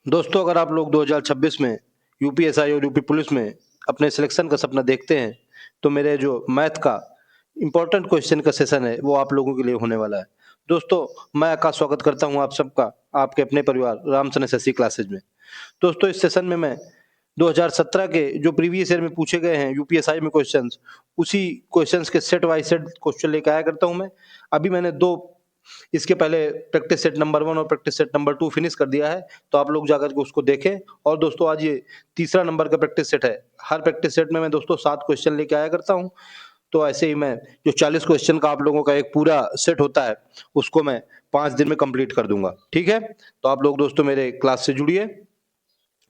दोस्तों, अगर आप लोग 2026 में यूपीएसआई और यूपी पुलिस में अपने सिलेक्शन का सपना देखते हैं, तो मेरे जो मैथ का इम्पोर्टेंट क्वेश्चन का सेशन है, वो आप लोगों के लिए होने वाला है। दोस्तों, मैं आकाश स्वागत करता हूं आप सबका, आपके अपने परिवार रामचंद्र एसएससी क्लासेज में। दोस्तों, इस सेशन में मैं 2017 के जो प्रीवियस ईयर में पूछे गए हैं यूपीएसआई में क्वेश्चंस, उसी क्वेश्चंस के सेट बाय सेट क्वेश्चन लेके आया करता हूं मैं। अभी मैंने दो इसके पहले प्रैक्टिस सेट नंबर 1 और प्रैक्टिस सेट नंबर 2 फिनिश कर दिया है, तो आप लोग जाकर के उसको देखें। और दोस्तों, आज ये तीसरा नंबर का प्रैक्टिस सेट है। हर प्रैक्टिस सेट में मैं दोस्तों 7 क्वेश्चन लेके आया करता हूं। तो ऐसे ही मैं जो 40 क्वेश्चन का आप लोगों का एक पूरा सेट होता है, उसको मैं 5 दिन में कंप्लीट कर दूंगा। ठीक है? तो आप लोग दोस्तों मेरे क्लास से जुड़िए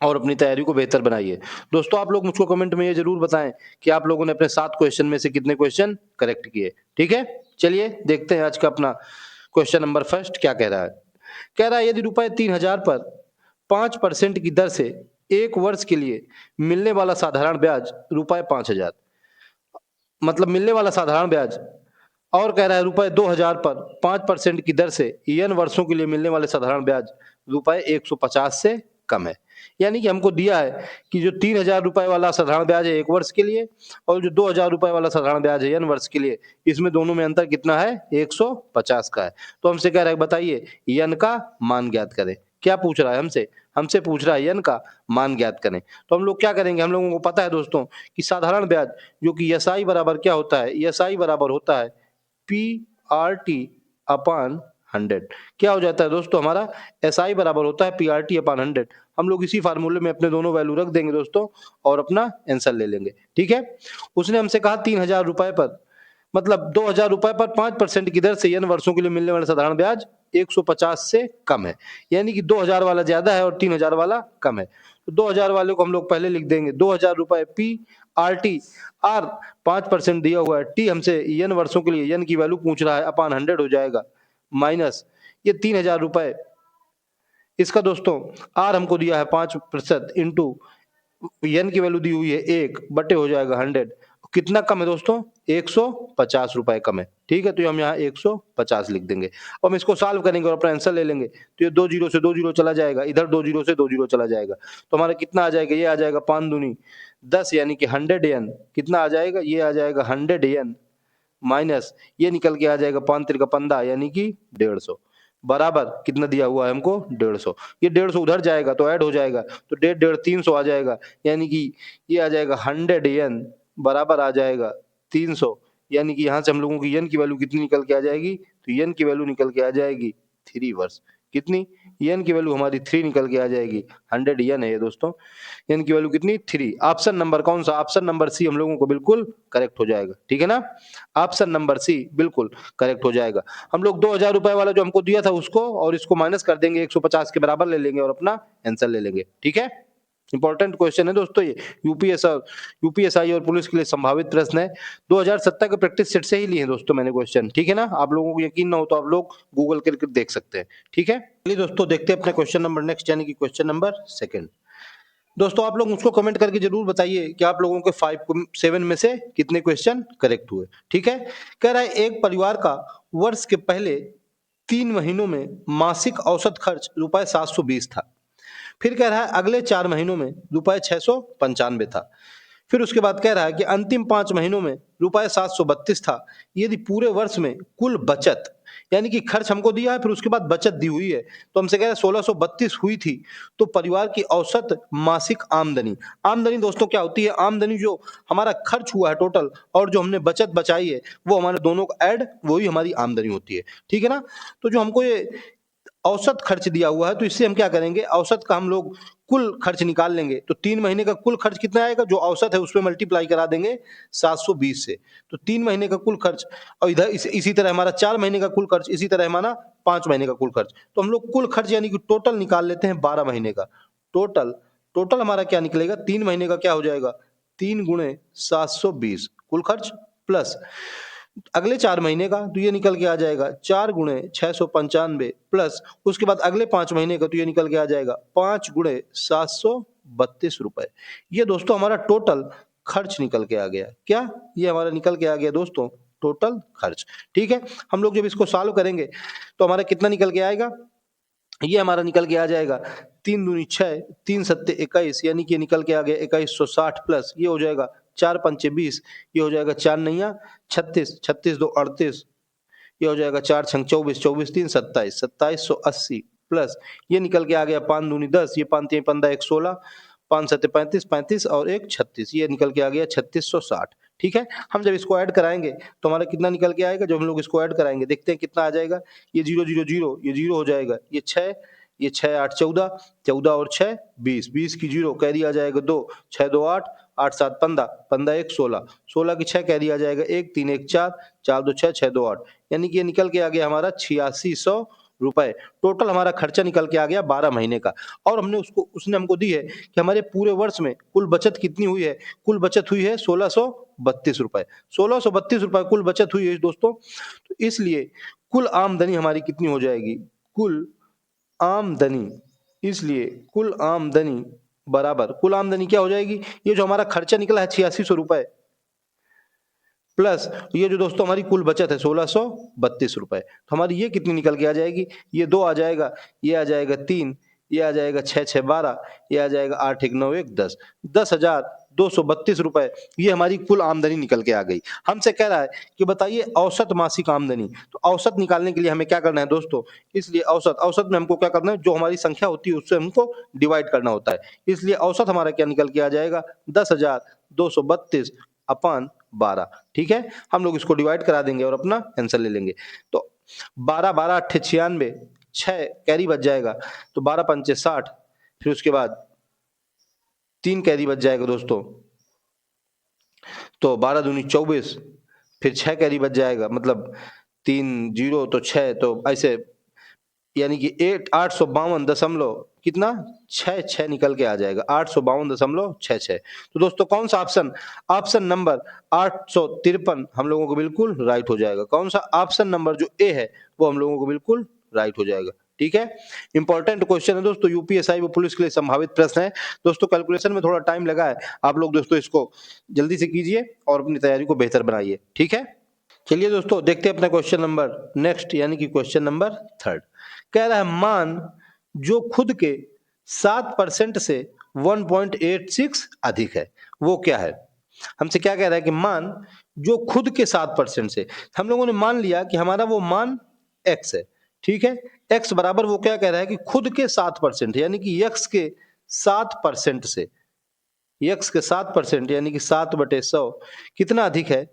और अपनी तैयारी को बेहतर बनाइए। दोस्तों, आप लोग मुझको कमेंट में ये जरूर बताएं कि आप लोगों ने अपने 7 क्वेश्चन में से कितने क्वेश्चन करेक्ट किए। ठीक है? चलिए देखते हैं आज का अपना क्वेश्चन नंबर फर्स्ट क्या कह रहा है। कह रहा है, यदि रुपए 3000 पर 5% की दर से 1 वर्ष के लिए मिलने वाला साधारण ब्याज रुपए 5000, मतलब मिलने वाला साधारण ब्याज, और कह रहा है रुपए 2000 पर 5% की दर से n वर्षों के लिए मिलने वाले साधारण ब्याज रुपए 150 से कम है। यानी कि हमको दिया है कि जो 3000 रुपए वाला साधारण ब्याज है 1 वर्ष के लिए, और जो 2000 रुपए वाला साधारण ब्याज है n वर्ष के लिए, इसमें दोनों में अंतर कितना है? 150 का है। तो हमसे कह रहा है बताइए n का मान ज्ञात करें। क्या पूछ रहा है हमसे? हमसे पूछ रहा है n का मान ज्ञात करें। तो हम लोग क्या करेंगे? हम लोगों को पता है दोस्तों कि साधारण ब्याज जो कि एसआई बराबर क्या होता है? एसआई बराबर होता है पी आर टी अपान 100। क्या हो जाता है दोस्तों? हमारा एस आई बराबर होता है पी आर टी अपान 100। हम लोग इसी फार्मूले में अपने दोनों वैल्यू रख देंगे दोस्तों और अपना आंसर ले लेंगे। ठीक है? उसने हमसे कहा 3000 रुपए पर, मतलब 2000 रुपए पर 5% की दर से n वर्षों के लिए मिलने वाला साधारण ब्याज 150 से कम है। यानी कि 2000 वाला ज्यादा है और 3000 वाला कम है। तो 2000 वाले को हम लोग पहले लिख देंगे 2000 रुपए पी आर टी, आर 5% दिया हुआ है, टी हमसे n वर्षों के लिए n की वैल्यू पूछ रहा है, अपान 100 हो जाएगा, माइनस ये 3000 रुपए, इसका दोस्तों आर हमको दिया है 5% इंटू एन की वैल्यू दी हुई है 1 बटे हो जाएगा 100। कितना कम है दोस्तों? 150 रुपए कम है। ठीक है? तो हम यहाँ 150 लिख देंगे। अब हम इसको सॉल्व करेंगे और अपना आंसर ले लेंगे। तो ये 2 जीरो से 2 जीरो चला जाएगा, इधर 2 जीरो से 2 जीरो चला जाएगा। तो हमारा कितना आ जाएगा? ये आ जाएगा 5 दूनी 10, यानी कि 100 एन। कितना आ जाएगा? ये आ जाएगा 100 एन, माइनस ये निकल के आ जाएगा 5 तिरका 15, यानी कि 150, बराबर कितना दिया हुआ है हमको? 150। ये 150 उधर जाएगा तो ऐड हो जाएगा, तो 1.5 300 आ जाएगा, यानी कि ये आ जाएगा 100 एन बराबर आ जाएगा 300। यानी कि यहाँ से हम लोगों की एन की वैल्यू कितनी निकल के आ जाएगी? तो एन की वैल्यू निकल के आ जाएगी 3 वर्ष। कितनी? एन की वैल्यू हमारी 3 निकल के आ जाएगी। 100 एन है ये दोस्तों। एन की वैल्यू कितनी? 3। ऑप्शन नंबर कौन सा? ऑप्शन नंबर सी हम लोगों को बिल्कुल करेक्ट हो जाएगा। ठीक है ना? ऑप्शन नंबर सी बिल्कुल करेक्ट हो जाएगा। हम लोग 2000 रुपए वाला जो हमको दिया था उसको और इसको माइनस कर देंगे, 150 के बराबर ले लेंगे और अपना आंसर ले लेंगे। ठीक है? इंपॉर्टेंट क्वेश्चन है दोस्तों ये, यूपीएसआई और पुलिस के लिए संभावित प्रश्न है। 2017 के प्रैक्टिस सेट से ही लिए हैं दोस्तों मैंने क्वेश्चन। ठीक है ना? आप लोगों को यकीन ना हो तो आप लोग गूगल करके देख सकते हैं। ठीक है? चलिए दोस्तों देखते हैं अपने क्वेश्चन नंबर नेक्स्ट, यानी कि क्वेश्चन नंबर सेकंड। दोस्तों, आप लोग मुझको कमेंट करके जरूर बताइए कि आप लोगों के 7 में से कितने क्वेश्चन करेक्ट हुए। ठीक है? कह रहा है, एक परिवार का वर्ष के पहले 3 महीनों में मासिक औसत खर्च रुपए 720 था। फिर कह रहा है अगले 4 महीनों में रुपए 695 था। फिर उसके बाद कह रहा है कि अंतिम 5 महीनों में रुपए 732 था। यदि पूरे वर्ष में कुल बचत, यानी कि खर्च हमको दिया है, फिर उसके बाद बचत दी हुई है, तो हमसे कह रहा है 1632 हुई थी, तो परिवार की औसत मासिक आमदनी, आमदनी दोस्तों क्या होती है? आमदनी जो हमारा खर्च हुआ है टोटल और जो हमने बचत बचाई है, वो हमारे दोनों का ऐड, वही हमारी आमदनी होती है। ठीक है ना? तो जो हमको ये औसत खर्च दिया हुआ है, तो इससे हम क्या करेंगे? औसत का हम लोग कुल खर्च निकाल लेंगे। तो 3 महीने का कुल खर्च कितना आएगा? जो औसत है उसमें मल्टीप्लाई करा देंगे 720 से। तो 3 महीने का कुल खर्च, और इधर इसी तरह हमारा 4 महीने का कुल खर्च, इसी तरह हमारा 5 महीने का कुल खर्च। तो हम लोग कुल खर्च यानी कि टोटल निकाल लेते हैं 12 महीने का। टोटल टोटल हमारा क्या निकलेगा? 3 महीने का क्या हो जाएगा? 3 गुणे 720 कुल खर्च, प्लस अगले 4 महीने का, तो ये निकल के आ जाएगा 4 गुणे 695, प्लस उसके बाद अगले 5 महीने का, तो ये निकल के आ जाएगा 5 गुणे 732 रुपए। ये दोस्तों हमारा टोटल खर्च निकल के आ गया। क्या? ये हमारा निकल के आ गया दोस्तों टोटल खर्च। ठीक है? हम लोग जब इसको सॉल्व करेंगे तो हमारा कितना निकल के आएगा? ये हमारा निकल के आ जाएगा 3 दूनी 6, 3 सत्ते 21, यानी कि निकल के आ गया 2160 प्लस ये हो जाएगा 4 पंचे 20, ये हो जाएगा 4 नैया 36, 36 दो 38, ये हो जाएगा 4 छंग 24, 24 3 27, 2780 प्लस ये निकल के आ गया 5 दूनी 10, ये 5 3 15 1 16, 5 सत्ते 35, 35 और 1 36, ये निकल के आ गया 3660। ठीक है, हम जब इसको ऐड कराएंगे तो हमारा कितना निकल के आएगा, जब हम लोग इसको ऐड कराएंगे देखते हैं कितना आ जाएगा। ये 0 0 0 ये 0 हो जाएगा, ये 6, ये 6 8 14, 14 और 6 20, 20 की 0 कैरी आ जाएगा 2, 6 2 8, 8 7 15, 15 1 16, 16 की 6 कैरी आ जाएगा 1, 3 1 4, 4 2 6, 6 2 8, यानी कि ये निकल के आ गया हमारा 8600 रुपए। टोटल हमारा खर्चा निकल के आ गया 12 महीने का। और उसने हमको दी है कि हमारे पूरे वर्ष में कुल बचत कितनी हुई है। कुल बचत हुई है 1632 रुपए। 1632 रुपए कुल बचत हुई है दोस्तों। तो इसलिए कुल आमदनी हमारी कितनी हो जाएगी, कुल आमदनी, इसलिए कुल आमदनी बराबर, कुल आमदनी क्या हो जाएगी, ये जो हमारा खर्चा निकला है 8600 रुपए प्लस ये जो दोस्तों हमारी कुल बचत है 1632 रुपए, तो हमारी ये कितनी निकल के आ जाएगी, ये 2 आ जाएगा, ये आ जाएगा 3, ये आ जाएगा 6 6 12, ये आ जाएगा 8 1 9 1 10, 10,232 रुपए, ये हमारी कुल आमदनी निकल के आ गई। हमसे कह रहा है कि बताइए औसत मासिक आमदनी। तो औसत निकालने के लिए हमें क्या करना है दोस्तों, इसलिए औसत में हमको क्या करना है, जो हमारी संख्या होती है उससे हमको डिवाइड करना होता है। इसलिए औसत हमारा क्या निकल के आ जाएगा, 10,232 अपान 12। ठीक है, हम लोग इसको डिवाइड करा देंगे और अपना आंसर ले लेंगे। तो 12 12 अट्ठे 96, 6 कैरी बच जाएगा, तो 12 पंचे 60, फिर उसके बाद 3 कैरी बच जाएगा दोस्तों, तो 12 दूनी 24, फिर 6 कैरी बच जाएगा, मतलब 3 0 तो 6, तो ऐसे यानी कि 852 दशमलव कितना 6 निकल के आ जाएगा, 852.66। तो दोस्तों कौन सा ऑप्शन, ऑप्शन नंबर 853 हम लोगों को बिल्कुल राइट हो जाएगा। कौन सा, ऑप्शन नंबर जो ए है वो हम लोगों को बिल्कुल राइट हो जाएगा। ठीक है, इंपॉर्टेंट क्वेश्चन है दोस्तों, यूपीएसआई वो पुलिस के लिए संभावित प्रश्न है दोस्तों। कैलकुलेशन में थोड़ा टाइम लगा है, आप लोग दोस्तों इसको जल्दी से कीजिए और अपनी तैयारी को बेहतर बनाइए। ठीक है, चलिए दोस्तों देखते हैं अपना क्वेश्चन नंबर नेक्स्ट, यानी कि क्वेश्चन नंबर 3। कह रहा है मान जो खुद के 7% से 1.86 अधिक है, वो क्या है। हमसे क्या कह रहा है कि मान जो खुद के 7% से, हम लोगों ने मान लिया कि हमारा वो मान x है। ठीक है, x बराबर वो क्या कह रहा है कि खुद के 7%, यानी कि x के 7% से, x के 7% यानी कि 7/100 कितना अधिक है,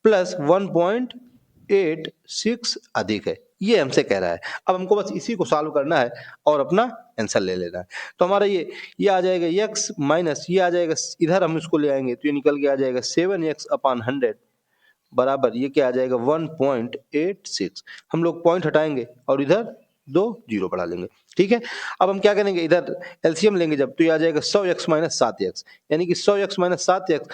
प्लस 1.86 अधिक है, ये हमसे कह रहा है। अब हमको बस इसी को सॉल्व करना है और अपना आंसर ले लेना है। तो हमारा ये आ जाएगा x माइनस ये आ जाएगा, इधर हम इसको ले आएंगे तो ये निकल के आ जाएगा 7x अपान 100 बराबर ये क्या आ जाएगा 1.86। हम लोग पॉइंट हटाएंगे और इधर 2 जीरो बढ़ा लेंगे। ठीक है, अब हम क्या करेंगे, इधर एलसीएम लेंगे जब, तो ये आ जाएगा 100x माइनस 7x, यानी कि 100x माइनस 7x,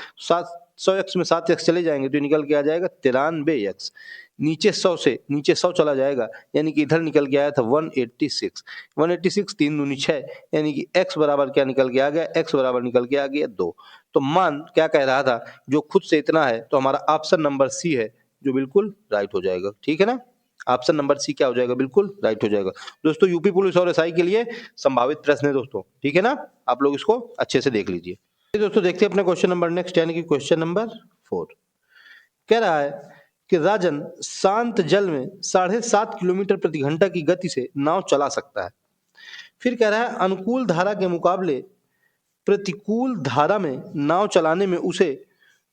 100x में 7x चले जाएंगे तो ये निकल के आ जाएगा 93x। नीचे 100 से नीचे 100 चला जाएगा, यानी कि इधर निकल के आया था 186। 186 3 दूनी 6, यानी कि x बराबर क्या निकल के आ गया, x बराबर निकल के आ गया 2। तो मान क्या कह रहा था, जो खुद से इतना है, तो हमारा ऑप्शन नंबर सी है जो बिल्कुल राइट हो जाएगा। ठीक है ना, ऑप्शन नंबर सी क्या हो जाएगा, बिल्कुल राइट हो जाएगा। दोस्तों यूपी पुलिस और एसआई के लिए संभावित प्रश्न है दोस्तों। ठीक है ना, आप लोग इसको अच्छे से देख लीजिए। दोस्तों देखते हैं अपने क्वेश्चन नंबर नेक्स्ट, यानी कि क्वेश्चन नंबर 4। कह रहा है कि राजन शांत जल में 7.5 किलोमीटर प्रति घंटा की गति से नाव चला सकता है। फिर कह रहा है अनुकूल धारा के मुकाबले प्रतिकूल धारा में नाव चलाने में उसे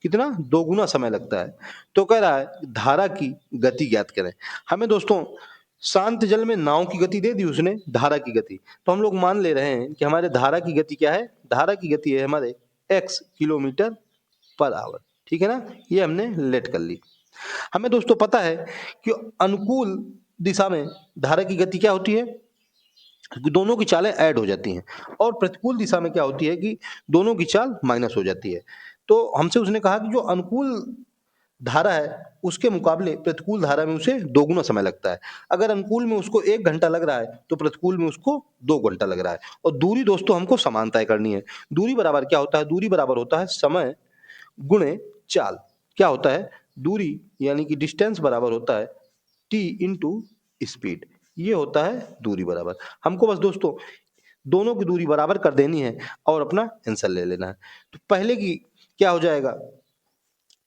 कितना दोगुना समय लगता है। तो कह रहा है धारा की गति ज्ञात करें। हमें दोस्तों शांत जल में नाव की गति दे दी उसने, धारा की गति, तो हम लोग मान ले रहे हैं कि हमारे धारा की गति क्या है, धारा की गति है हमारे x किलोमीटर पर आवर। ठीक है ना, ये हमने लेट कर ली। हमें दोस्तों पता है कि अनुकूल दिशा में धारा की गति क्या होती है, दोनों की चालें ऐड हो जाती हैं, और प्रतिकूल दिशा में क्या होती है कि दोनों की चाल माइनस हो जाती है। तो हमसे उसने कहा कि जो अनुकूल धारा है उसके मुकाबले प्रतिकूल धारा में उसे दोगुना समय लगता है। अगर अनुकूल में उसको 1 घंटा लग रहा है तो प्रतिकूल में उसको 2 घंटा लग रहा है। और दूरी दोस्तों हमको समान तय करनी है। दूरी बराबर क्या होता है, दूरी बराबर होता है समय गुणे चाल। क्या होता है, दूरी यानी कि डिस्टेंस बराबर होता है टी इंटू स्पीड। ये होता है दूरी बराबर। हमको बस दोस्तों दोनों की दूरी बराबर कर देनी है और अपना आंसर ले लेना है। तो पहले की क्या हो जाएगा,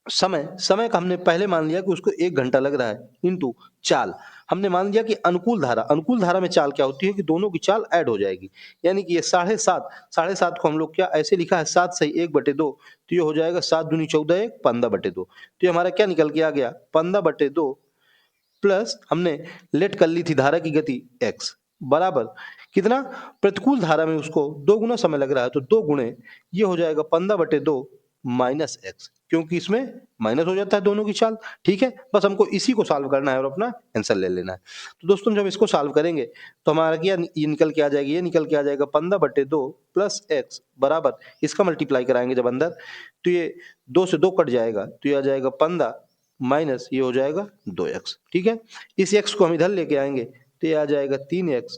समय का हमने पहले मान लिया कि उसको 1 घंटा लग रहा है, इंटू चाल हमने मान लिया कि अनुकूल धारा में चाल क्या होती है कि दोनों की चाल ऐड हो जाएगी। यानी कि ये 7.5 को हम लोग क्या ऐसे लिखा है 7 सही 1/2, तो ये हो जाएगा 7 दूनी 14 1 15/2। तो ये हमारा क्या निकल के आ गया 15/2 प्लस हमने लेट कर ली थी धारा की गति x बराबर कितना, प्रतिकूल धारा में उसको 2 गुना समय लग रहा है तो 2 गुणे ये हो जाएगा 15/2 माइनस x, क्योंकि इसमें माइनस हो जाता है दोनों की चाल। ठीक है, बस हमको इसी को सॉल्व करना है और अपना आंसर ले लेना है। तो दोस्तों जब इसको सॉल्व करेंगे तो हमारा क्या ये निकल के आ जाएगी, ये निकल के आ जाएगा 15/2 प्लस x बराबर इसका मल्टीप्लाई कराएंगे जब अंदर तो ये 2 से 2 कट जाएगा तो ये आ जाएगा 15 माइनस ये हो जाएगा 2x। ठीक है, इस x को हम इधर लेके आएंगे तो ये आ जाएगा 3x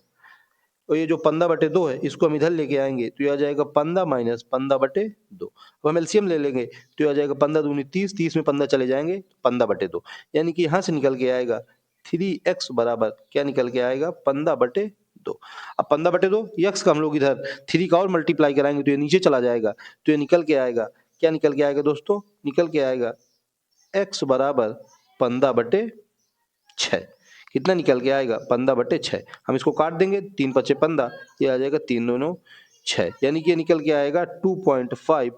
और ये जो 15/2 है इसको हम इधर लेके आएंगे तो ये आ जाएगा 15 माइनस 15/2। अब हम एलसीएम ले लेंगे तो ये आ जाएगा 15 दूनी 30, 30 में 15 चले जाएंगे 15/2, यानी कि यहाँ से निकल के आएगा 3x बराबर क्या निकल के आएगा 15/2। अब 15/2 x का हम लोग इधर 3 का और मल्टीप्लाई कराएंगे तो ये नीचे चला जाएगा तो ये निकल के आएगा क्या निकल के आएगा दोस्तों, निकल के आएगा x बराबर 15/6। कितना निकल के आएगा 15/6। हम इसको काट देंगे 3 पचे 15, ये आ जाएगा 3 दूनो 6, यानी कि ये निकल के आएगा 2.5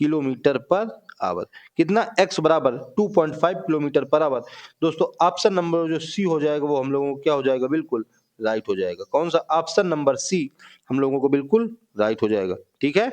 किलोमीटर पर आवर। कितना x बराबर 2.5 किलोमीटर पर आवर। दोस्तों ऑप्शन नंबर जो सी हो जाएगा वो हम लोगों को क्या हो जाएगा, बिल्कुल राइट हो जाएगा। कौन सा, ऑप्शन नंबर सी हम लोगों को बिल्कुल राइट हो जाएगा। ठीक है,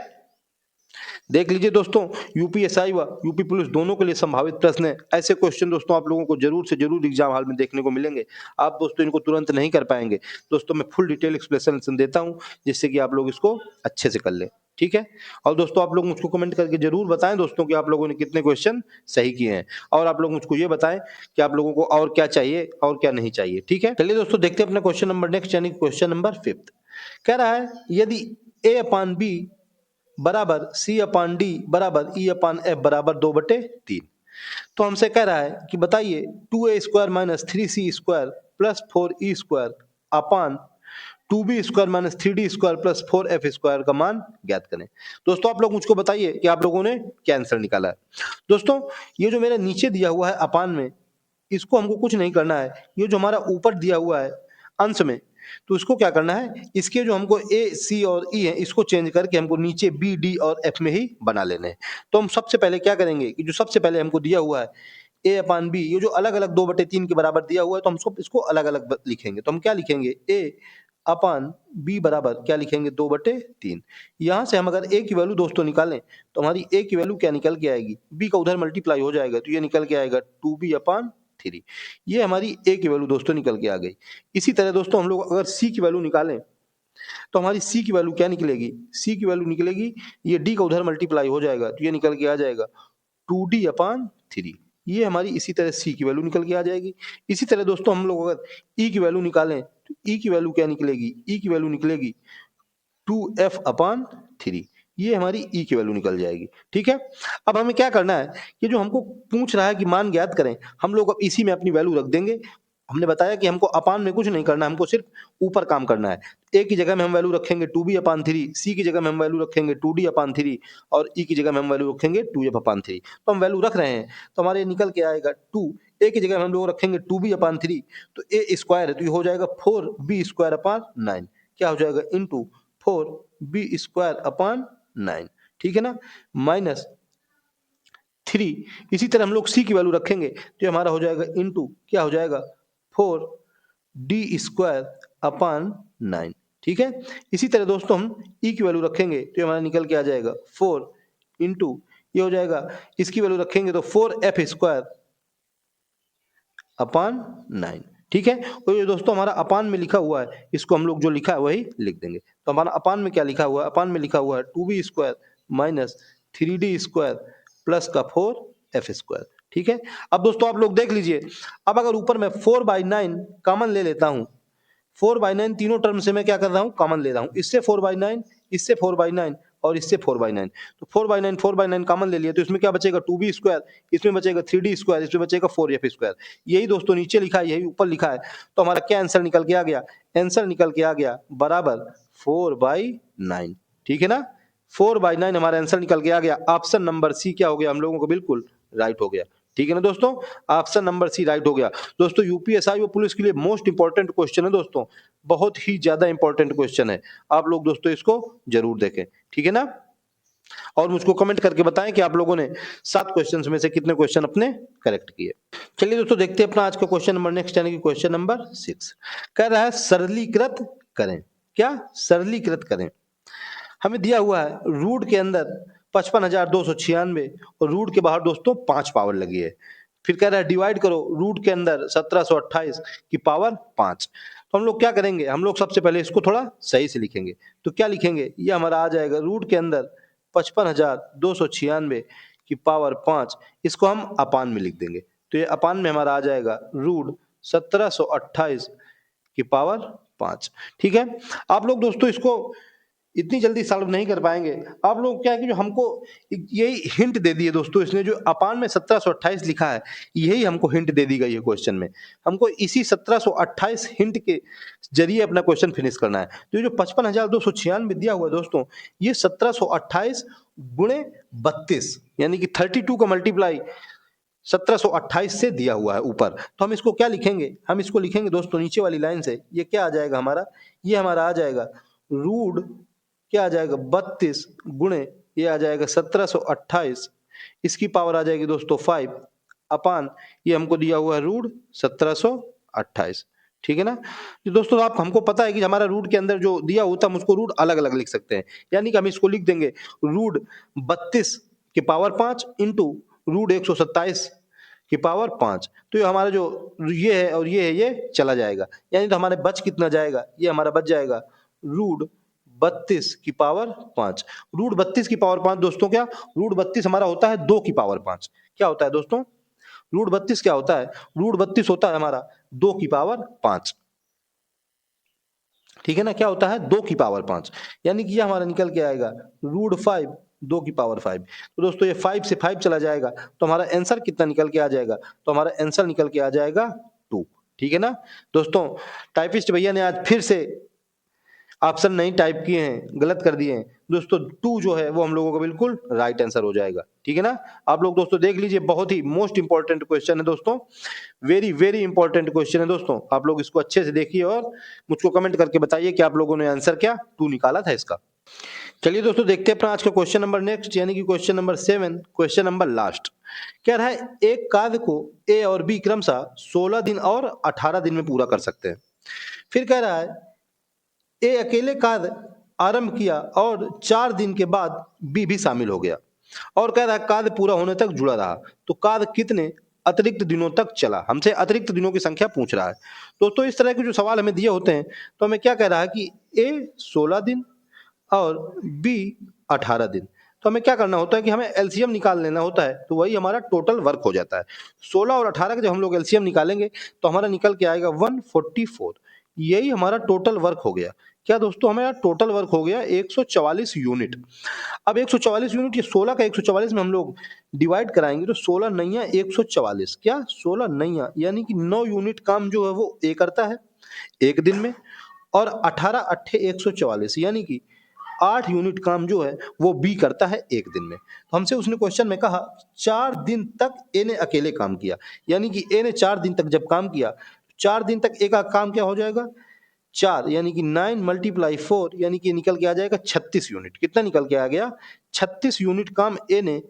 देख लीजिए दोस्तों यूपीएसआई व यूपी पुलिस दोनों के लिए संभावित प्रश्न है। ऐसे क्वेश्चन दोस्तों आप लोगों को जरूर से जरूर एग्जाम हॉल में देखने को मिलेंगे। आप दोस्तों इनको तुरंत नहीं कर पाएंगे दोस्तों, मैं फुल डिटेल एक्सप्लेनेशन देता हूं जिससे कि आप लोग इसको अच्छे से कर लें। ठीक है, और दोस्तों आप लोग मुझको कमेंट करके जरूर बताएं दोस्तों कि आप लोगों ने कितने क्वेश्चन सही किए हैं, और आप लोग मुझको ये बताएं कि आप लोगों को और क्या चाहिए और क्या नहीं चाहिए। ठीक है, चलिए दोस्तों देखते हैं अपना क्वेश्चन नंबर नेक्स्ट, यानी क्वेश्चन नंबर 5 कह रहा है यदि a/b बराबर C/D बराबर E/F बराबर 2/3, तो हमसे कह रहा है कि बताइए 2a² minus 3c² plus 4e² अपान 2b² minus 3d² plus 4f² का मान ज्ञात करें। दोस्तों आप लोग मुझको बताइए कि आप लोगों ने क्या आंसर निकाला है। दोस्तों ये जो मेरे नीचे दिया हुआ है अपान में, इसको हमको कुछ नहीं करना है। ये जो हमारा ऊपर दिया हुआ है अंश में, तो इसको क्या करना है, इसके जो हमको ए सी और ई है इसको चेंज करके हमको नीचे बी डी और एफ में ही बना लेने हैं। तो हम सबसे पहले क्या करेंगे कि जो सबसे पहले हमको दिया हुआ है a/b, ये जो अलग अलग 2/3 के बराबर दिया हुआ है तो हम सब इसको अलग अलग लिखेंगे। तो हम क्या लिखेंगे, a/b बराबर क्या लिखेंगे 2/3। यहाँ से हम अगर a की वैल्यू दोस्तों निकालें तो हमारी a की वैल्यू क्या निकल के आएगी, b का उधर मल्टीप्लाई हो जाएगा तो ये निकल के आएगा 2b/3। ये हमारी a की वैल्यू दोस्तों निकल के आ गई। इसी तरह दोस्तों हम लोग अगर c की वैल्यू निकालें तो हमारी c की वैल्यू क्या निकलेगी, c की वैल्यू निकलेगी ये d का उधर मल्टीप्लाई हो जाएगा तो ये निकल के आ जाएगा 2d/3। ये हमारी इसी तरह c की वैल्यू निकल के आ जाएगी। इसी तरह दोस्तों हम लोग अगर e की वैल्यू निकालें तो e की वैल्यू क्या निकलेगी, e की वैल्यू निकलेगी 2f/3। ये हमारी e की वैल्यू निकल जाएगी। ठीक है, अब हमें क्या करना है, ये जो हमको पूछ रहा है कि मान ज्ञात करें, हम लोग अब इसी में अपनी वैल्यू रख देंगे। हमने बताया कि हमको अपान में कुछ नहीं करना, हमको सिर्फ ऊपर काम करना है। a की जगह में हम वैल्यू रखेंगे 2b/3, c की जगह में हम वैल्यू रखेंगे 2d/3 और e की जगह में हम वैल्यू रखेंगे 2f/3। तो हम वैल्यू रख रहे हैं तो हमारे निकल के आएगा 2, a की जगह में हम लोग रखेंगे 2b/3 तो a स्क्वायर है तो ये हो जाएगा 4b²/9, क्या हो जाएगा इंटू 4b²/9। ठीक है ना, माइनस 3, इसी तरह हम लोग c की वैल्यू रखेंगे तो हमारा हो जाएगा इंटू क्या हो जाएगा 4d²/9। ठीक है, इसी तरह दोस्तों हम e की वैल्यू रखेंगे तो हमारा निकल के आ जाएगा 4 इंटू ये हो जाएगा, इसकी वैल्यू रखेंगे तो 4f²/9। ठीक है, और ये दोस्तों हमारा अपान में लिखा हुआ है, इसको हम लोग जो लिखा है वही लिख देंगे। तो हमारा अपान में क्या लिखा हुआ है, अपान में लिखा हुआ है 2b² माइनस 3d² प्लस का 4f²। ठीक है, अब दोस्तों आप लोग देख लीजिए, अब अगर ऊपर मैं 4/9 कॉमन ले लेता हूं, 4/9 तीनों टर्म से मैं क्या कर रहा हूं कॉमन ले रहा हूं, इससे 4/9, इससे 4/9 और इससे 4/9। तो 4/9 कॉमन ले लिया तो इसमें क्या बचेगा 2b², इसमें बचेगा 3d², इसमें बचेगा 4f²। यही दोस्तों नीचे लिखा है, यही ऊपर लिखा है। तो हमारा क्या आंसर निकल के आ गया? आंसर निकल के आ गया बराबर 4/9। ठीक है ना, 4/9 हमारा आंसर निकल के आ गया। ऑप्शन नंबर सी क्या हो गया हम लोगों को? बिल्कुल राइट हो गया। ठीक है ना दोस्तों, ऑप्शन नंबर सी राइट हो गया। दोस्तों यूपीएसआई और पुलिस के लिए मोस्ट इंपॉर्टेंट क्वेश्चन है दोस्तों, बहुत ही ज्यादा इंपॉर्टेंट क्वेश्चन है। आप लोग दोस्तों इसको जरूर देखें। ठीक है ना, और मुझको कमेंट करके बताएं कि आप लोगों ने 7 क्वेश्चंस में से कितने क्वेश्चन अपने करेक्ट किए। चलिए दोस्तों देखते हैं अपना आज का क्वेश्चन नंबर नेक्स्ट, यानी कि क्वेश्चन नंबर 6 कह रहा है सरलीकृत करें। क्या? सरलीकृत करें। हमें दिया हुआ है रूट के अंदर 55,296 और रूट के बाहर दोस्तों 5 पावर लगी है। फिर कह रहा है डिवाइड करो रूट के अंदर 1728 की पावर 5। तो हम लोग क्या करेंगे? हम लोग सबसे पहले इसको थोड़ा सही से लिखेंगे। तो क्या लिखेंगे? ये हमारा आ जाएगा रूट के अंदर 55,296 की पावर 5, इसको हम अपान में लिख देंगे। तो ये अपान में हमारा आ जाएगा रूट 1728 की पावर 5। ठीक है, आप लोग दोस्तों इसको इतनी जल्दी सॉल्व नहीं कर पाएंगे। आप लोग क्या है कि जो हमको यही हिंट दे दी है दोस्तों, इसने जो अपान में 1728 लिखा है, यही हमको हिंट दे दी गई है क्वेश्चन में। हमको इसी 1728 हिंट के जरिए अपना क्वेश्चन फिनिश करना है। तो ये जो 55,296 दिया हुआ है दोस्तों, ये 1728 गुणे 32 यानी कि 32 का मल्टीप्लाई 1728 से दिया हुआ है ऊपर। तो हम इसको क्या लिखेंगे? हम इसको लिखेंगे दोस्तों नीचे वाली लाइन से। ये क्या आ जाएगा हमारा? ये हमारा आ जाएगा रूट क्या आ जाएगा 32 गुणे ये आ जाएगा 1728, इसकी पावर आ जाएगी दोस्तों 5 अपान ये हमको दिया हुआ है रूट 1728। ठीक है ना, तो दोस्तों आप हमको पता है कि हमारा रूट के अंदर जो दिया होता है हम उसको रूट अलग अलग लिख सकते हैं। यानी कि हम इसको लिख देंगे रूट 32 की पावर 5 इंटू रूट 127 की पावर 5। तो ये हमारा जो ये है और ये है ये चला जाएगा, यानी तो हमारे बच कितना जाएगा? ये हमारा बच जाएगा रूट 32 की पावर 5। रूट 32 की पावर 5 दोस्तों क्या? रूट 32 हमारा होता है 2 की पावर 5। क्या होता है दोस्तों? रूट 32 क्या होता है? रूट 32 होता है हमारा 2 की पावर 5। ठीक है ना, क्या होता है? 2 की पावर 5, यानी कि ये हमारा निकल के आएगा रूट 5 2 की पावर 5। तो दोस्तों ये 5 से 5 चला जाएगा तो हमारा आंसर कितना निकल के आ जाएगा? तो हमारा आंसर निकल के आ जाएगा 2। ठीक है ना दोस्तों, टाइपिस्ट भैया ने आज फिर से ऑप्शन नहीं टाइप किए हैं, गलत कर दिए हैं दोस्तों। 2 जो है वो हम लोगों का बिल्कुल राइट आंसर हो जाएगा। ठीक है ना, आप लोग दोस्तों देख लीजिए, बहुत ही मोस्ट इंपॉर्टेंट क्वेश्चन है दोस्तों, वेरी वेरी इंपॉर्टेंट क्वेश्चन है दोस्तों। आप लोग इसको अच्छे से देखिए और मुझको कमेंट करके बताइए कि आप लोगों ने आंसर क्या 2 निकाला था इसका। चलिए दोस्तों देखते हैं अपना आज का क्वेश्चन नंबर नेक्स्ट, यानी कि question number 7, question number last. कह रहा है एक कार्य को ए और बी क्रमशः 16 दिन और 18 दिन में पूरा कर सकते हैं। फिर कह रहा है ए अकेले कार्य आरंभ किया और 4 दिन के बाद बी भी शामिल हो गया, और कह रहा है कार्य पूरा होने तक जुड़ा रहा। तो कार्य कितने अतिरिक्त दिनों तक चला? हमसे अतिरिक्त दिनों की संख्या पूछ रहा है दोस्तों। इस तरह के जो सवाल हमें दिए होते हैं तो हमें क्या कह रहा है कि ए 16 दिन और बी 18 दिन। तो हमें क्या करना होता है कि हमें एलसीएम निकाल लेना होता है, तो वही हमारा टोटल वर्क हो जाता है। 16 और 18 का जब हम लोग एलसीएम निकालेंगे तो हमारा निकल के आएगा 144। यही हमारा टोटल वर्क हो गया। क्या दोस्तों? हमारा टोटल वर्क हो गया 144 यूनिट। अब 144 यूनिट, ये 16 का 144 में हम लोग डिवाइड कराएंगे तो 16 नैया 144, क्या 16 नैया यानी कि 9 यूनिट काम जो है वो ए करता है एक दिन में, और 18 अट्ठे 144 यानी कि 8 यूनिट काम जो है वो बी करता है एक दिन में। तो हमसे उसने क्वेश्चन में कहा 4 दिन तक ए ने अकेले काम किया, यानी कि ए ने 4 दिन तक जब काम किया, 4 दिन तक ए का काम क्या हो जाएगा? 4 यानी कि 9 मल्टीप्लाई 4 यानी कि निकल के आ जाएगा 36 यूनिट। कितना निकल के आ गया? 36 यूनिट काम ए ने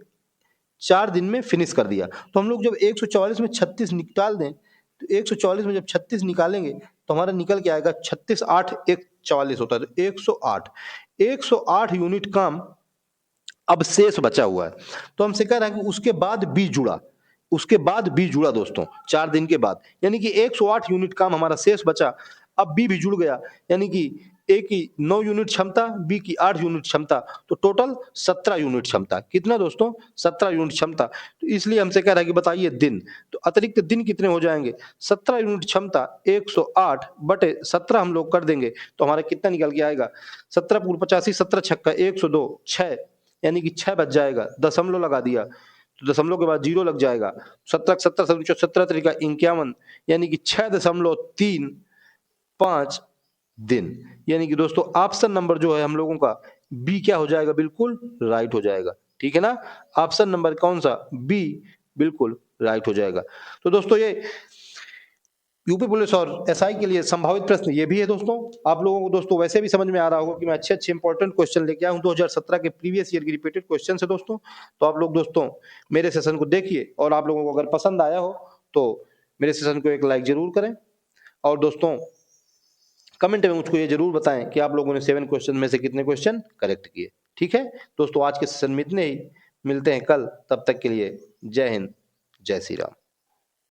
4 दिन में फिनिश कर दिया। तो हम लोग जब 144 में 36 निकाल दें, तो 144 में जब 36 निकालेंगे तो हमारा निकल के आएगा 36 8 1 44 होता है, तो 108 108 यूनिट काम अब शेष बचा हुआ है। तो हमसे कह रहा है कि उसके बाद बी जुड़ा, उसके बाद बी जुड़ा दोस्तों 4 दिन के बाद, यानी कि 108 यूनिट काम हमारा शेष बचा। अब बी भी जुड़ गया, यानी कि ए की 9 यूनिट क्षमता, बी की 8 यूनिट क्षमता, तो टोटल 17 यूनिट क्षमता। कितना दोस्तों? 17 यूनिट क्षमता। तो इसलिए हमसे कह रहा है कि बताइए दिन, तो अतिरिक्त दिन कितने हो जाएंगे? 17 यूनिट क्षमता 108 बटे 17 हम लोग कर देंगे तो हमारा कितना निकल के आएगा? 17 पूर्व 85, 17 छक्का 102, 6, यानी कि 6 बच जाएगा। दशमलव लगा दिया तो दशमलव के बाद जीरो लग जाएगा। 17 17 17 तरीका 51, यानी कि 6.35 दिन। यानी कि दोस्तों ऑप्शन नंबर जो है हम लोगों का बी क्या हो जाएगा? बिल्कुल राइट हो जाएगा। ठीक है ना? ऑप्शन नंबर कौन सा? बी बिल्कुल राइट हो जाएगा। तो दोस्तों ये यूपी पुलिस और एसआई के लिए संभावित प्रश्न ये भी है दोस्तों। आप लोगों को दोस्तों वैसे भी समझ में आ रहा होगा कि मैं अच्छे इंपॉर्टेंट क्वेश्चन लेके आया हूं 2017 के प्रीवियस ईयर की रिपीटेड क्वेश्चन है दोस्तों। तो आप लोग दोस्तों मेरे सेशन को देखिए और आप लोगों को अगर पसंद आया हो तो मेरे सेशन को एक लाइक जरूर करें और दोस्तों कमेंट में मुझको ये जरूर बताएं कि आप लोगों ने 7 क्वेश्चन में से कितने क्वेश्चन करेक्ट किए। ठीक है दोस्तों, आज के सेशन में इतने ही। मिलते हैं कल, तब तक के लिए जय हिंद, जय श्री राम।